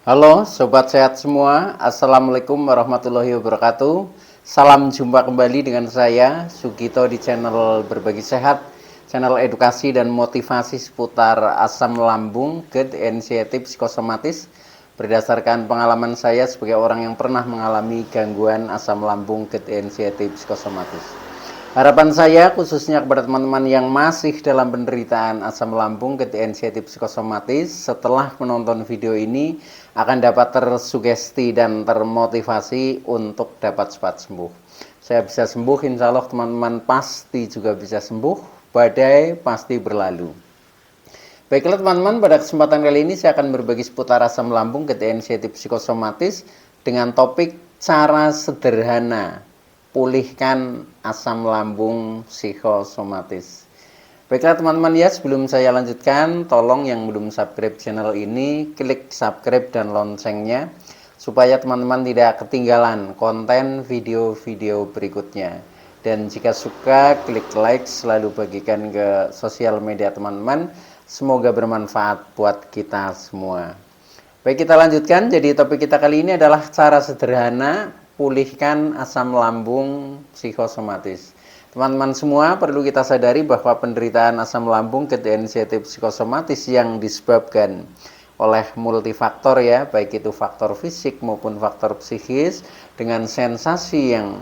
Halo Sobat Sehat semua, Assalamualaikum warahmatullahi wabarakatuh. Salam jumpa kembali dengan saya Sugito di channel Berbagi Sehat, channel edukasi dan motivasi seputar asam lambung, GERD, anxiety, psikosomatis. Berdasarkan pengalaman saya sebagai orang yang pernah mengalami gangguan asam lambung, GERD, anxiety, psikosomatis. Harapan saya khususnya kepada teman-teman yang masih dalam penderitaan asam lambung, GERD, anxiety, psikosomatis, setelah menonton video ini akan dapat tersugesti dan termotivasi untuk dapat cepat sembuh. Saya bisa sembuh, insya Allah teman-teman pasti juga bisa sembuh, badai pasti berlalu. Baiklah teman-teman, pada kesempatan kali ini saya akan berbagi seputar asam lambung, GERD, anxiety, psikosomatis dengan topik cara sederhana pulihkan asam lambung psikosomatis. Baiklah teman-teman ya, sebelum saya lanjutkan, tolong yang belum subscribe channel ini, klik subscribe dan loncengnya, supaya teman-teman tidak ketinggalan konten video-video berikutnya. Dan jika suka, klik like, selalu bagikan ke sosial media teman-teman, semoga bermanfaat buat kita semua. Baik, kita lanjutkan. Jadi topik kita kali ini adalah cara sederhana pulihkan asam lambung psikosomatis. Teman-teman semua perlu kita sadari bahwa penderitaan asam lambung, GERD, anxiety, psikosomatis yang disebabkan oleh multifaktor ya, baik itu faktor fisik maupun faktor psikis, dengan sensasi yang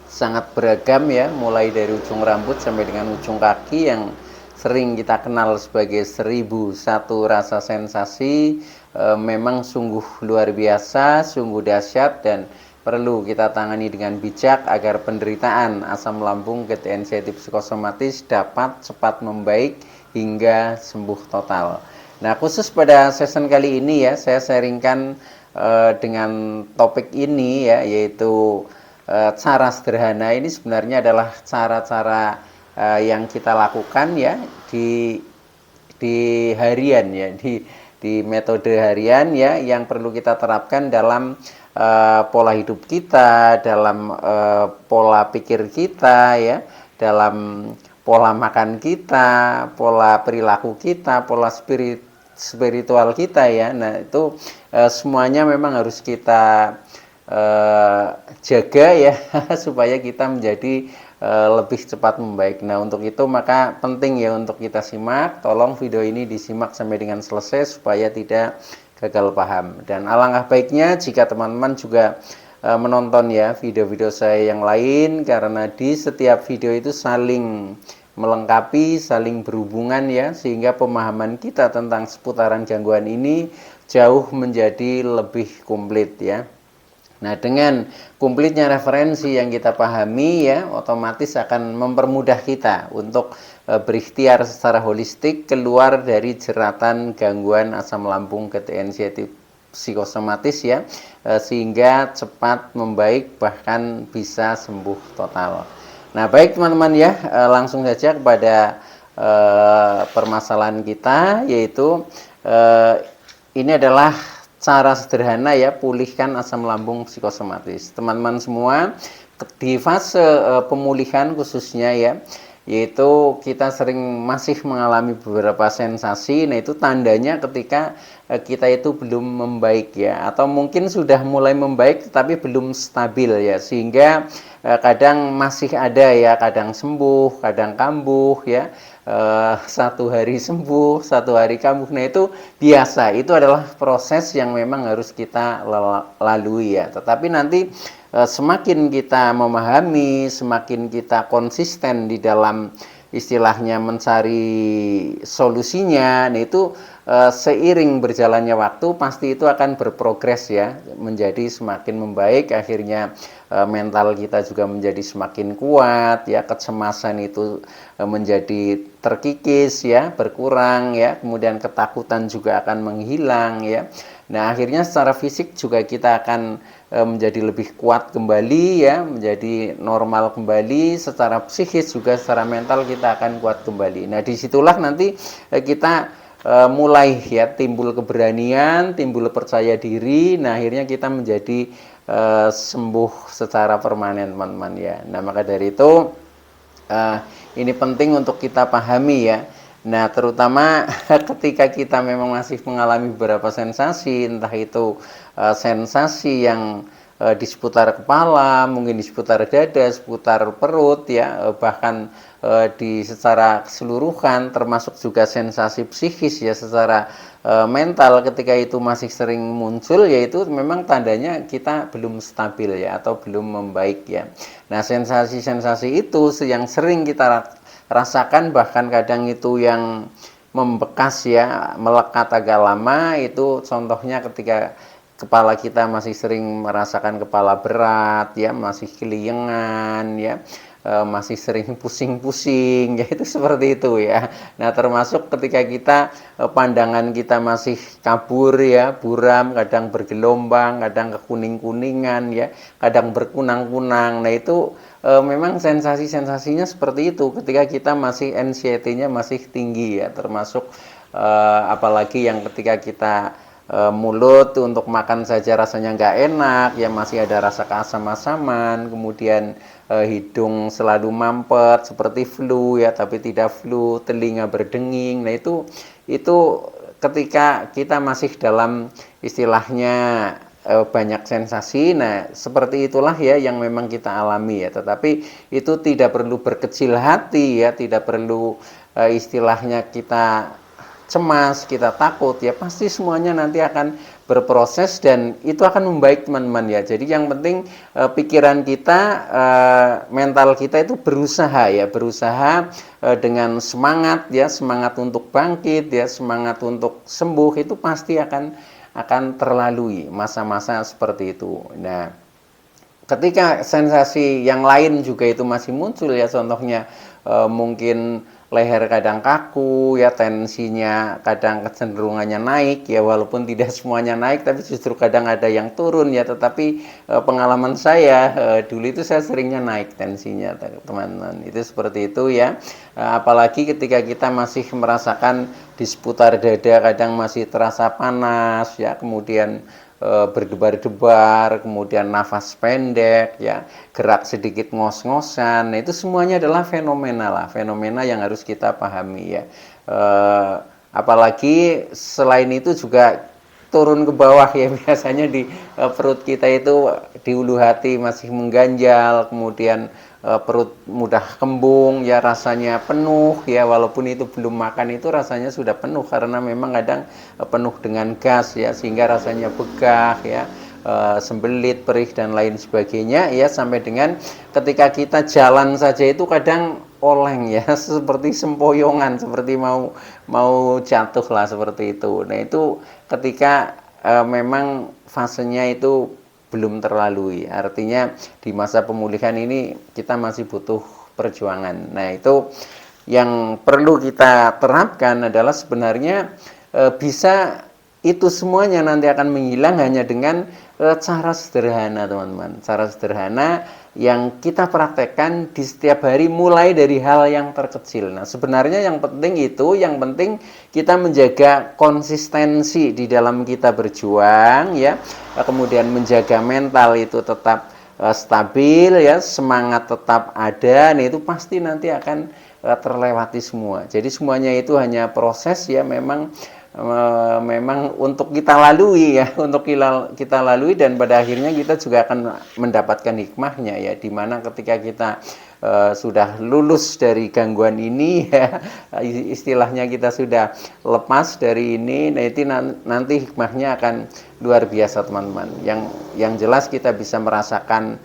sangat beragam ya, mulai dari ujung rambut sampai dengan ujung kaki yang sering kita kenal sebagai 1001 rasa sensasi, memang sungguh luar biasa, sungguh dahsyat dan perlu kita tangani dengan bijak agar penderitaan asam lambung, GERD, anxiety, psikosomatis dapat cepat membaik hingga sembuh total. Nah, khusus pada season kali ini ya, saya sharingkan dengan topik ini ya, yaitu cara sederhana. Ini sebenarnya adalah cara-cara yang kita lakukan ya di harian ya, di metode harian ya, yang perlu kita terapkan dalam pola hidup kita, dalam pola pikir kita ya, dalam pola makan kita, pola perilaku kita, pola spiritual kita ya. Nah, itu semuanya memang harus kita jaga ya supaya kita menjadi lebih cepat membaik. Nah, untuk itu maka penting ya untuk kita simak. Tolong video ini disimak sampai dengan selesai supaya tidak gagal paham. Dan alangkah baiknya jika teman-teman juga menonton ya video-video saya yang lain, karena di setiap video itu saling melengkapi, saling berhubungan ya, sehingga pemahaman kita tentang seputaran gangguan ini jauh menjadi lebih komplit ya. Nah, dengan komplitnya referensi yang kita pahami ya, otomatis akan mempermudah kita untuk berikhtiar secara holistik keluar dari jeratan gangguan asam lambung, GERD, anxiety, psikosomatis ya, sehingga cepat membaik bahkan bisa sembuh total. Nah, baik teman-teman ya, langsung saja kepada permasalahan kita, yaitu ini adalah cara sederhana ya pulihkan asam lambung psikosomatis. Teman-teman semua di fase pemulihan khususnya ya, yaitu kita sering masih mengalami beberapa sensasi. Nah, itu tandanya ketika kita itu belum membaik ya, atau mungkin sudah mulai membaik tapi belum stabil ya, sehingga kadang masih ada ya, kadang sembuh, kadang kambuh ya, satu hari sembuh, satu hari kambuh. Nah, itu biasa, itu adalah proses yang memang harus kita lalui ya. Tetapi nanti semakin kita memahami, semakin kita konsisten di dalam istilahnya mencari solusinya, nah itu seiring berjalannya waktu pasti itu akan berprogres ya, menjadi semakin membaik. Akhirnya mental kita juga menjadi semakin kuat ya, kecemasan itu menjadi terkikis ya, berkurang ya, kemudian ketakutan juga akan menghilang ya. Nah, akhirnya secara fisik juga kita akan menjadi lebih kuat kembali ya, menjadi normal kembali. Secara psikis juga secara mental kita akan kuat kembali. Nah, disitulah nanti kita mulai ya timbul keberanian, timbul percaya diri. Nah, akhirnya kita menjadi sembuh secara permanen teman-teman ya. Nah, maka dari itu ini penting untuk kita pahami ya. Nah, terutama ketika kita memang masih mengalami beberapa sensasi, entah itu sensasi yang di seputar kepala, mungkin di seputar dada, seputar perut, ya, bahkan di secara keseluruhan, termasuk juga sensasi psikis, ya, secara mental ketika itu masih sering muncul, yaitu memang tandanya kita belum stabil, ya, atau belum membaik, ya. Nah, sensasi-sensasi itu yang sering kita rasakan, bahkan kadang itu yang membekas, ya, melekat agak lama, itu contohnya ketika kepala kita masih sering merasakan kepala berat, ya, masih keliengan, ya, masih sering pusing-pusing, ya, itu seperti itu, ya. Nah, termasuk ketika kita pandangan kita masih kabur, ya, buram, kadang bergelombang, kadang kekuning-kuningan, ya, kadang berkunang-kunang. Nah, itu memang sensasi-sensasinya seperti itu ketika kita masih anxiety-nya masih tinggi, ya, termasuk apalagi yang ketika kita mulut untuk makan saja rasanya nggak enak, ya, masih ada rasa keasam-asaman, kemudian hidung selalu mampet seperti flu, ya, tapi tidak flu, telinga berdenging. Nah, itu ketika kita masih dalam istilahnya banyak sensasi. Nah, seperti itulah, ya, yang memang kita alami, ya, tetapi itu tidak perlu berkecil hati, ya, tidak perlu istilahnya kita cemas, kita takut, ya, pasti semuanya nanti akan berproses dan itu akan membaik, teman-teman, ya. Jadi yang penting pikiran kita, mental kita itu berusaha, ya, berusaha dengan semangat, ya, semangat untuk bangkit, ya, semangat untuk sembuh, itu pasti akan terlalui masa-masa seperti itu. Nah, ketika sensasi yang lain juga itu masih muncul, ya, contohnya mungkin leher kadang kaku, ya, tensinya kadang kecenderungannya naik, ya, walaupun tidak semuanya naik, tapi justru kadang ada yang turun, ya, tetapi pengalaman saya dulu itu saya seringnya naik tensinya, teman-teman, itu seperti itu, ya. Apalagi ketika kita masih merasakan di seputar dada kadang masih terasa panas, ya, kemudian berdebar-debar, kemudian nafas pendek, ya, gerak sedikit ngos-ngosan. Nah, itu semuanya adalah fenomena yang harus kita pahami, ya. Apalagi selain itu juga turun ke bawah, ya, biasanya di perut kita itu di ulu hati masih mengganjal, kemudian perut mudah kembung, ya, rasanya penuh, ya, walaupun itu belum makan itu rasanya sudah penuh karena memang kadang penuh dengan gas, ya, sehingga rasanya begah, ya, sembelit, perih dan lain sebagainya, ya, sampai dengan ketika kita jalan saja itu kadang oleng, ya, seperti sempoyongan, seperti mau jatuh lah, seperti itu. Nah, itu ketika memang fasenya itu belum terlalui, artinya di masa pemulihan ini kita masih butuh perjuangan. Nah, itu yang perlu kita terapkan adalah sebenarnya bisa itu semuanya nanti akan menghilang hanya dengan cara sederhana, teman-teman, cara sederhana yang kita praktekkan di setiap hari mulai dari hal yang terkecil. Nah, sebenarnya yang penting kita menjaga konsistensi di dalam kita berjuang, ya, kemudian menjaga mental itu tetap stabil, ya, semangat tetap ada. Nah, itu pasti nanti akan terlewati semua. Jadi semuanya itu hanya proses, ya, memang untuk kita lalui, ya, untuk kita lalui, dan pada akhirnya kita juga akan mendapatkan hikmahnya, ya, dimana ketika kita sudah lulus dari gangguan ini, ya, istilahnya kita sudah lepas dari ini. Nah, itu nanti hikmahnya akan luar biasa, teman-teman. Yang jelas kita bisa merasakan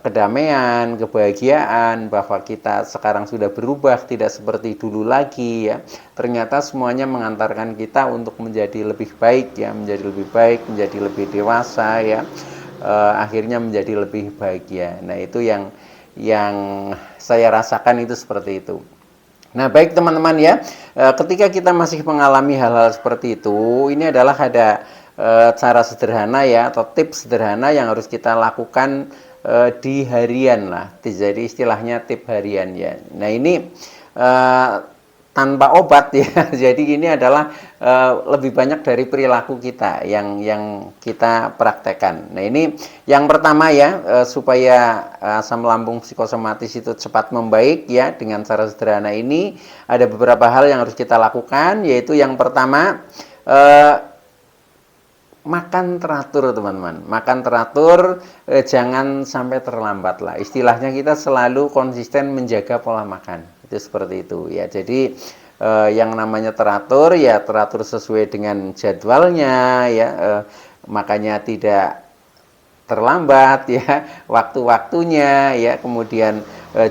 kedamaian, kebahagiaan, bahwa kita sekarang sudah berubah, tidak seperti dulu lagi, ya. Ternyata semuanya mengantarkan kita untuk menjadi lebih baik, ya, menjadi lebih baik, menjadi lebih dewasa, ya, akhirnya menjadi lebih bahagia. Nah, itu yang saya rasakan itu seperti itu. Nah, baik, teman-teman, ya, ketika kita masih mengalami hal-hal seperti itu, ini adalah ada cara sederhana, ya, atau tips sederhana yang harus kita lakukan di harian lah. Jadi istilahnya tips harian, ya. Nah, ini tanpa obat ya. Jadi ini adalah lebih banyak dari perilaku kita yang kita praktekkan. Nah ini yang pertama ya, supaya asam lambung psikosomatis itu cepat membaik ya dengan cara sederhana ini ada beberapa hal yang harus kita lakukan, yaitu yang pertama makan teratur teman-teman. Makan teratur, jangan sampai terlambat lah. Istilahnya kita selalu konsisten menjaga pola makan. Itu seperti itu ya. Jadi yang namanya teratur ya teratur sesuai dengan jadwalnya ya. Makanya tidak terlambat ya, waktu-waktunya ya, kemudian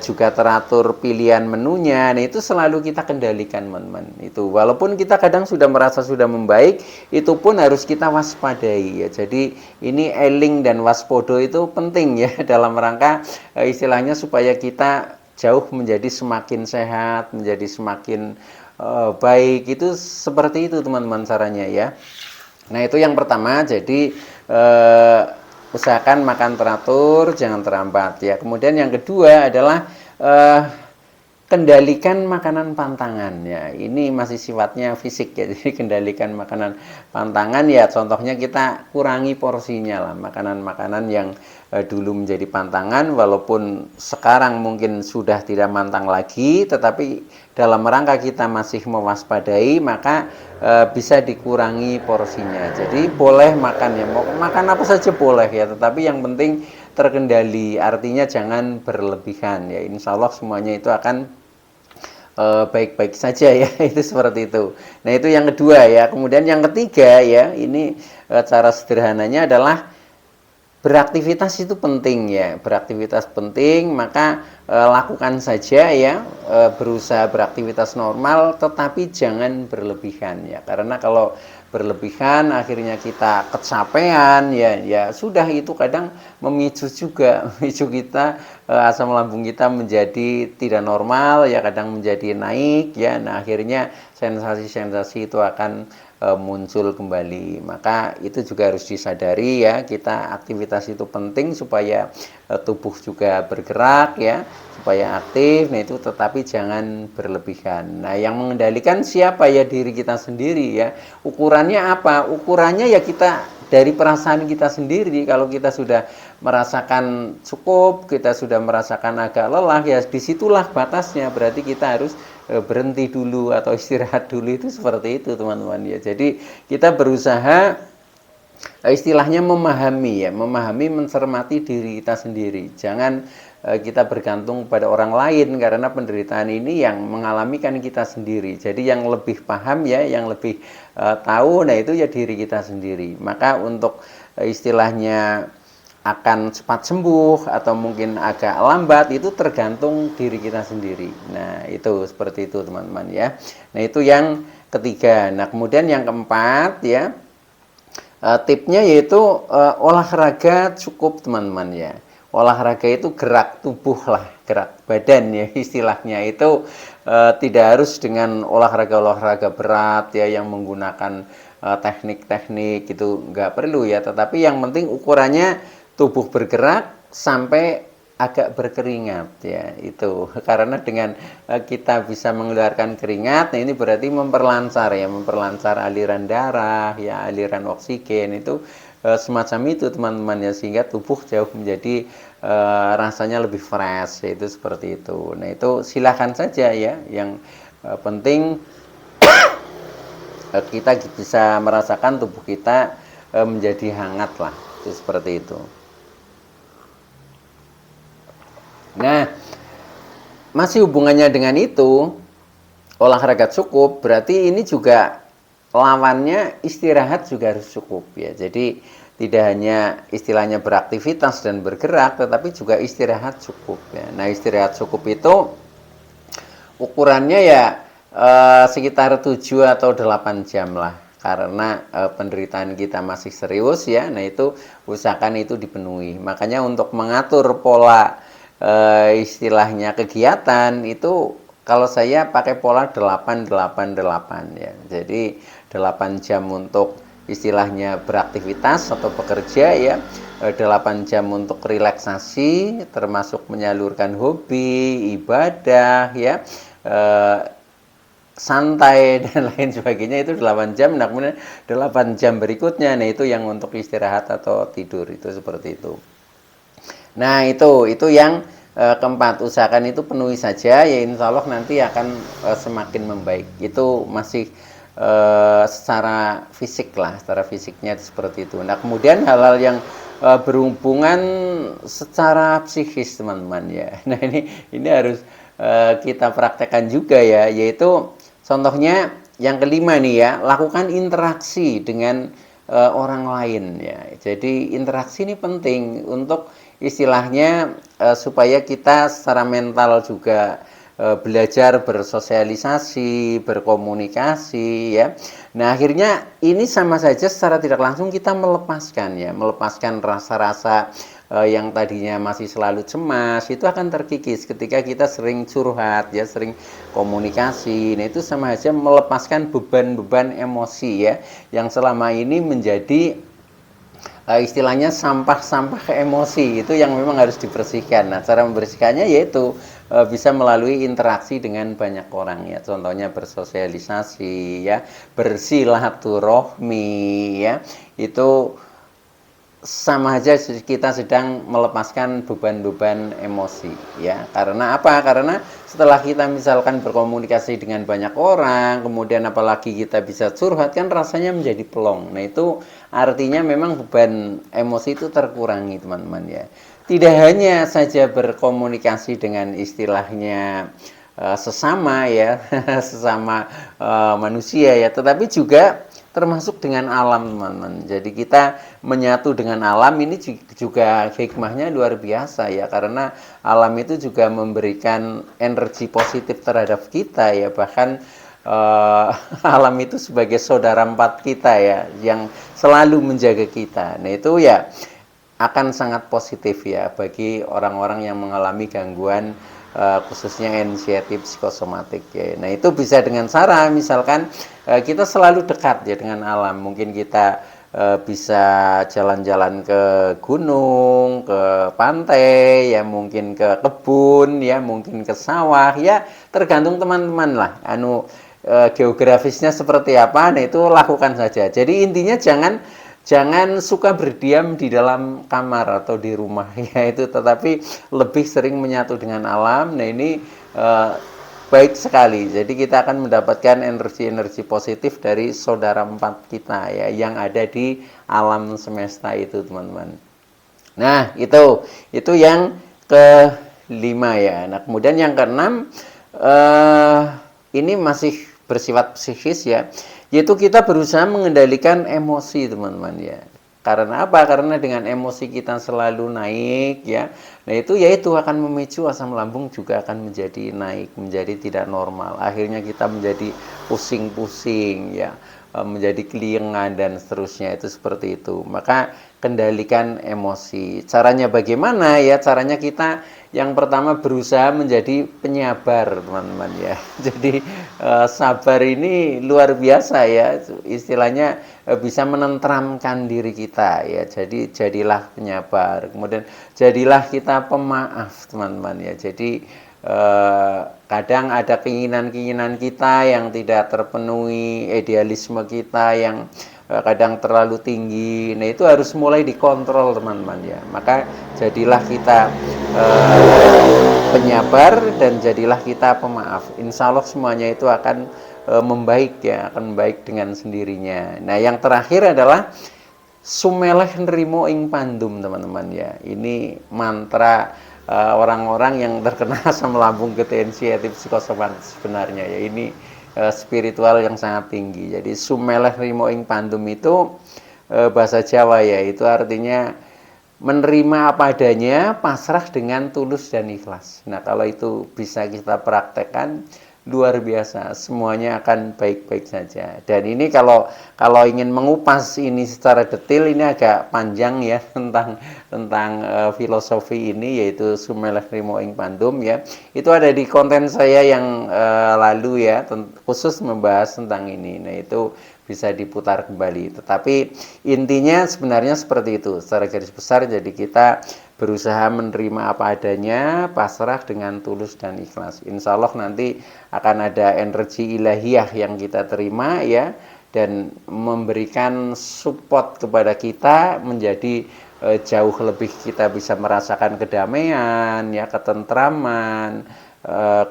juga teratur pilihan menunya. Nah itu selalu kita kendalikan teman-teman. Itu walaupun kita kadang sudah merasa sudah membaik, itu pun harus kita waspadai ya. Jadi ini eling dan waspodo itu penting ya dalam rangka istilahnya supaya kita jauh menjadi semakin sehat, menjadi semakin baik. Itu seperti itu teman-teman caranya ya. Nah itu yang pertama. Jadi usahakan makan teratur, jangan terlambat ya. Kemudian yang kedua adalah kendalikan makanan pantangan ya. Ini masih sifatnya fisik ya. Jadi kendalikan makanan pantangan ya. Contohnya kita kurangi porsinya lah. Makanan-makanan yang dulu menjadi pantangan, walaupun sekarang mungkin sudah tidak mantang lagi, tetapi dalam rangka kita masih mewaspadai, maka bisa dikurangi porsinya. Jadi boleh makan ya. Mau makan apa saja boleh ya. Tetapi yang penting terkendali, artinya jangan berlebihan ya. Insya Allah semuanya itu akan baik-baik saja ya. Itu seperti itu. Nah itu yang kedua ya. Kemudian yang ketiga ya, ini cara sederhananya adalah beraktivitas itu penting ya. Beraktivitas penting, maka lakukan saja ya. Berusaha beraktivitas normal, tetapi jangan berlebihan ya. Karena kalau berlebihan akhirnya kita kecapean ya sudah, itu kadang memicu kita asam lambung kita menjadi tidak normal ya, kadang menjadi naik ya. Nah akhirnya sensasi-sensasi itu akan muncul kembali. Maka itu juga harus disadari ya, kita aktivitas itu penting supaya tubuh juga bergerak ya, supaya aktif. Nah itu tetapi jangan berlebihan. Nah yang mengendalikan siapa ya? Diri kita sendiri ya. Ukurannya apa? Ukurannya ya kita dari perasaan kita sendiri. Kalau kita sudah merasakan cukup, kita sudah merasakan agak lelah ya, disitulah batasnya. Berarti kita harus berhenti dulu atau istirahat dulu. Itu seperti itu teman-teman ya. Jadi kita berusaha istilahnya memahami ya, mencermati diri kita sendiri. Jangan kita bergantung pada orang lain, karena penderitaan ini yang mengalami kan kita sendiri. Jadi yang lebih paham ya, yang lebih tahu, nah itu ya diri kita sendiri. Maka untuk istilahnya akan cepat sembuh atau mungkin agak lambat itu tergantung diri kita sendiri. Nah itu seperti itu teman-teman ya. Nah itu yang ketiga. Nah kemudian yang keempat ya, tipnya yaitu olahraga cukup teman-teman ya. Olahraga itu gerak tubuh lah, gerak badan ya istilahnya. Itu tidak harus dengan olahraga berat ya yang menggunakan teknik-teknik, itu nggak perlu ya. Tetapi yang penting ukurannya tubuh bergerak sampai agak berkeringat ya, itu karena dengan kita bisa mengeluarkan keringat, nah ini berarti memperlancar ya, memperlancar aliran darah ya, aliran oksigen. Itu semacam itu teman-teman ya, sehingga tubuh jauh menjadi rasanya lebih fresh ya, itu seperti itu. Nah itu silahkan saja ya, yang penting kita bisa merasakan tubuh kita menjadi hangat lah, itu seperti itu. Nah, masih hubungannya dengan itu, olahraga cukup, berarti ini juga lawannya istirahat juga harus cukup ya. Jadi tidak hanya istilahnya beraktivitas dan bergerak, tetapi juga istirahat cukup ya. Nah istirahat cukup itu ukurannya ya sekitar 7 atau 8 jam lah. Karena penderitaan kita masih serius ya, nah itu usahakan itu dipenuhi. Makanya untuk mengatur pola istilahnya kegiatan itu, kalau saya pakai pola 8-8-8 ya. Jadi 8 jam untuk istilahnya beraktivitas atau bekerja ya, 8 jam untuk relaksasi termasuk menyalurkan hobi, ibadah ya, santai dan lain sebagainya itu 8 jam. Nah, kemudian 8 jam berikutnya, nah itu yang untuk istirahat atau tidur, itu seperti itu. Nah, itu yang keempat, usahakan itu penuhi saja, ya insya Allah nanti akan semakin membaik. Itu masih secara fisik lah, secara fisiknya seperti itu. Nah, kemudian hal-hal yang berhubungan secara psikis, teman-teman ya. Nah, ini harus kita praktekkan juga ya, yaitu contohnya yang kelima nih ya, lakukan interaksi dengan orang lain ya. Jadi interaksi ini penting untuk istilahnya supaya kita secara mental juga belajar bersosialisasi, berkomunikasi ya. Nah, akhirnya ini sama saja secara tidak langsung kita melepaskan ya, melepaskan rasa-rasa yang tadinya masih selalu cemas itu akan terkikis ketika kita sering curhat ya, sering komunikasi. Nah, itu sama saja melepaskan beban-beban emosi ya yang selama ini menjadi istilahnya sampah-sampah emosi, itu yang memang harus dibersihkan. Nah, cara membersihkannya yaitu bisa melalui interaksi dengan banyak orang ya. Contohnya bersosialisasi ya, bersilaturahmi ya. Itu sama aja kita sedang melepaskan beban-beban emosi ya. Karena apa? Karena setelah kita misalkan berkomunikasi dengan banyak orang, kemudian apalagi kita bisa curhat, kan rasanya menjadi plong. Nah, itu artinya memang beban emosi itu terkurangi, teman-teman ya. Tidak hanya saja berkomunikasi dengan istilahnya sesama ya, sesama manusia ya, tetapi juga termasuk dengan alam, teman-teman. Jadi kita menyatu dengan alam ini juga hikmahnya luar biasa ya, karena alam itu juga memberikan energi positif terhadap kita ya, bahkan alam itu sebagai saudara empat kita ya, yang selalu menjaga kita. Nah, itu ya akan sangat positif ya bagi orang-orang yang mengalami gangguan khususnya anxiety psikosomatik ya. Nah, itu bisa dengan cara misalkan kita selalu dekat ya dengan alam. Mungkin kita bisa jalan-jalan ke gunung, ke pantai ya, mungkin ke kebun ya, mungkin ke sawah ya, tergantung teman-teman lah geografisnya seperti apa. Nah, itu lakukan saja. Jadi intinya jangan suka berdiam di dalam kamar atau di rumah ya, itu, tetapi lebih sering menyatu dengan alam. Nah, ini baik sekali. Jadi kita akan mendapatkan energi-energi positif dari saudara empat kita ya yang ada di alam semesta itu, teman-teman. Nah, itu yang kelima ya. Nah, kemudian yang keenam ini masih bersifat psikis ya, yaitu kita berusaha mengendalikan emosi, teman-teman ya. Karena apa? Karena dengan emosi kita selalu naik ya, nah itu akan memicu asam lambung juga akan menjadi naik, menjadi tidak normal. Akhirnya kita menjadi pusing-pusing ya, menjadi keliengan dan seterusnya, itu seperti itu. Maka kendalikan emosi. Caranya bagaimana ya? Caranya kita yang pertama berusaha menjadi penyabar, teman-teman ya. Jadi sabar ini luar biasa ya, istilahnya bisa menenteramkan diri kita ya. Jadi jadilah penyabar, kemudian jadilah kita pemaaf, teman-teman ya. Jadi kadang ada keinginan-keinginan kita yang tidak terpenuhi, idealisme kita yang kadang terlalu tinggi. Nah, itu harus mulai dikontrol, teman-teman ya. Maka jadilah kita penyabar dan jadilah kita pemaaf. Insya Allah semuanya itu akan membaik ya, akan baik dengan sendirinya. Nah, yang terakhir adalah sumeleh nrimo ing pandum, teman-teman ya. Ini mantra orang-orang yang terkena asam lambung, tensi, psikosomatik sebenarnya ya. Ini spiritual yang sangat tinggi. Jadi sumeleh nrimo ing pandum itu bahasa Jawa ya, itu artinya menerima apa adanya, pasrah dengan tulus dan ikhlas. Nah, kalau itu bisa kita praktekkan, luar biasa, semuanya akan baik-baik saja. Dan ini kalau ingin mengupas ini secara detail, ini agak panjang ya tentang filosofi ini, yaitu sumeleh nrimo ing pandum ya. Itu ada di konten saya yang lalu ya, khusus membahas tentang ini. Nah, itu bisa diputar kembali. Tetapi intinya sebenarnya seperti itu secara garis besar. Jadi kita berusaha menerima apa adanya, pasrah dengan tulus dan ikhlas. Insya Allah nanti akan ada energi ilahiyah yang kita terima ya, dan memberikan support kepada kita menjadi jauh lebih, kita bisa merasakan kedamaian ya, ketentraman,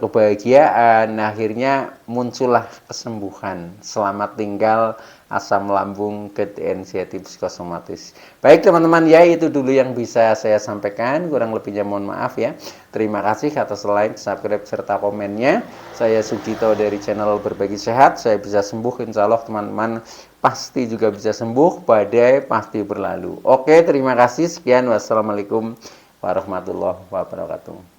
kebahagiaan. Nah, akhirnya muncullah kesembuhan. Selamat tinggal asam lambung, GTNC psikosomatis. Baik teman-teman ya, itu dulu yang bisa saya sampaikan, kurang lebihnya mohon maaf ya. Terima kasih atas like, subscribe, serta komennya. Saya Sugito dari channel Berbagi Sehat. Saya bisa sembuh, insya Allah teman-teman pasti juga bisa sembuh, badai pasti berlalu. Oke, terima kasih, sekian, wassalamualaikum warahmatullahi wabarakatuh.